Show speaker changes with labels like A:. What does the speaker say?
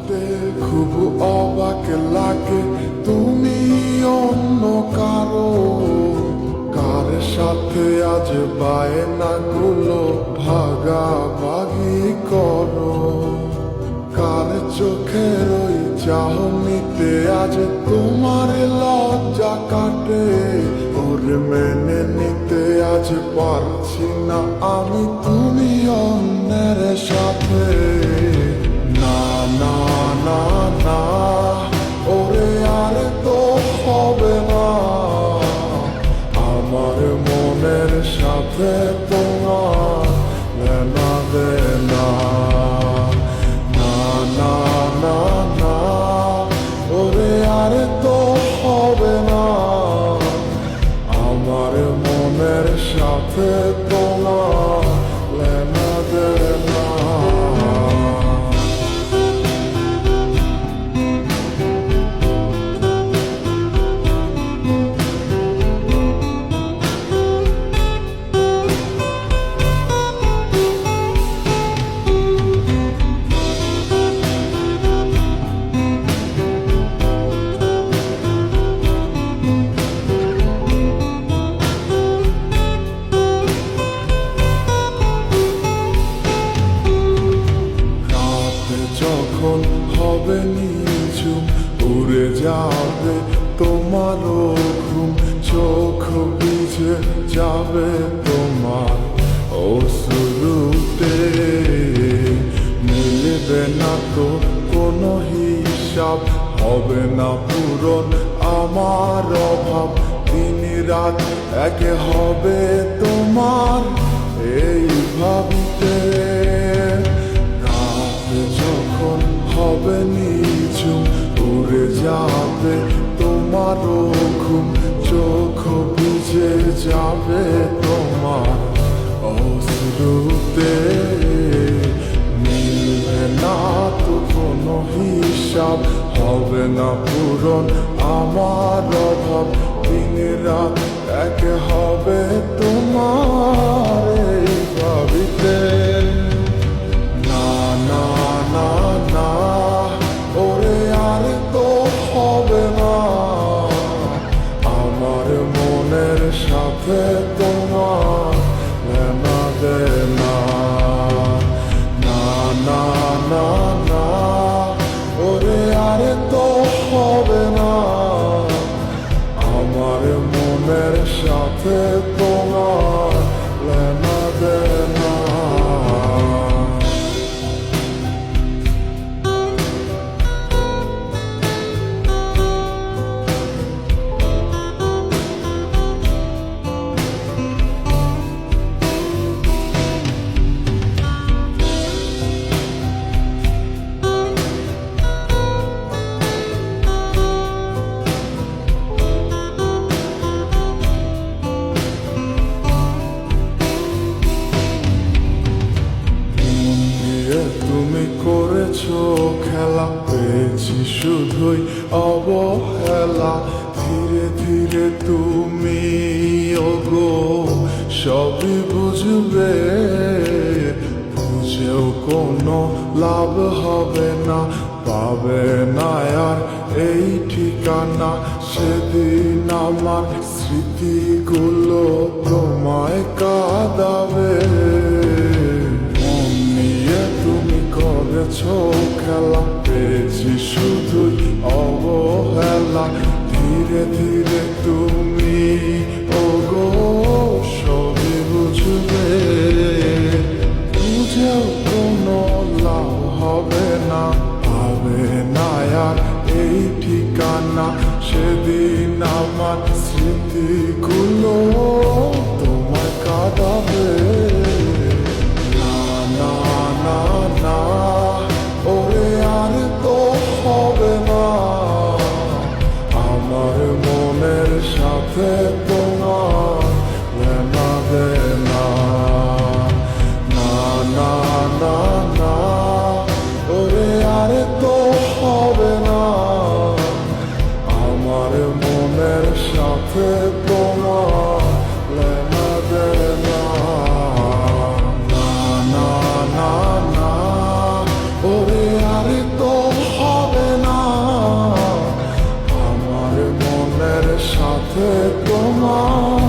A: ভাবতে খুব অবাক লাগে তুমি অন্য কারো, কার সাথে আজ বায়নাগুলো ভাগাভাগি করো, কার চোখের ওই চাহনিতে আজ তোমার লজ্জা কাটে। ওর মেনে নিতে আজ পারছি না আমি তুমি অন্যের সাথে। না না না না, ওরে আর তো হবে না, আমার মনের সাথে তোমার লেনা দেনা। না না না না, ওরে আর তো হবে না, আমার মনের সাথে তোমার লেনা দেনা। যখন হবে নিঝুম উড়ে যাবে তোমারও ঘুম, চোখ ভিজে যাবে তোমার অশ্রুতে, মিলবে না তো কোনো হিসাব, হবে না পূরণ আমার অভাব, দিন রাত একে হবে তোমার এই ভাবিতে। যখন হবে নিঝুম উড়ে যাবে তোমারও ঘুম, চোখ ভিজে যাবে তোমার অশ্রুতে, মিলবে না তো কোনো হিসাব, হবে না পূরণ আমার অভাব, দিন রাত একে হবে তোমার এই ভাবিতে। না না না না, ওরে আর তো হবে না, আমার মনের সাথে তোমার লেনা দেনা। না না না না, ওরে আর তো হবে না, আমার মনের সাথে তোমার লেনা দেনা। তুমি করেছো খেলা, পেয়েছি শুধুই অবহেলা, ধীরে ধীরে তুমি ওগো সবই বুঝবে, বুঝেও কোনো লাভ হবে না, পাবে না আর এই ঠিকানা, সেদিন আমার স্মৃতিগুলো তোমায় কাঁদাবে। তুমি করেছো খেলা, পেয়েছি শুধুই অবহেলা, ধীরে ধীরে তুমি ওগো সবই বুঝবে, বুঝেও কোনো লাভ হবে না, পাবে না আর এই ঠিকানা, সেদিন আমার স্মৃতিগুলো তোমায় কাঁদাবে। না না না, ওরে আর তো হবে না, আমার মনের সাথে তোমার লেনা দেনা। না না না না, ওরে আর তো হবে না, আমার মনের সাথে সাথে তোমার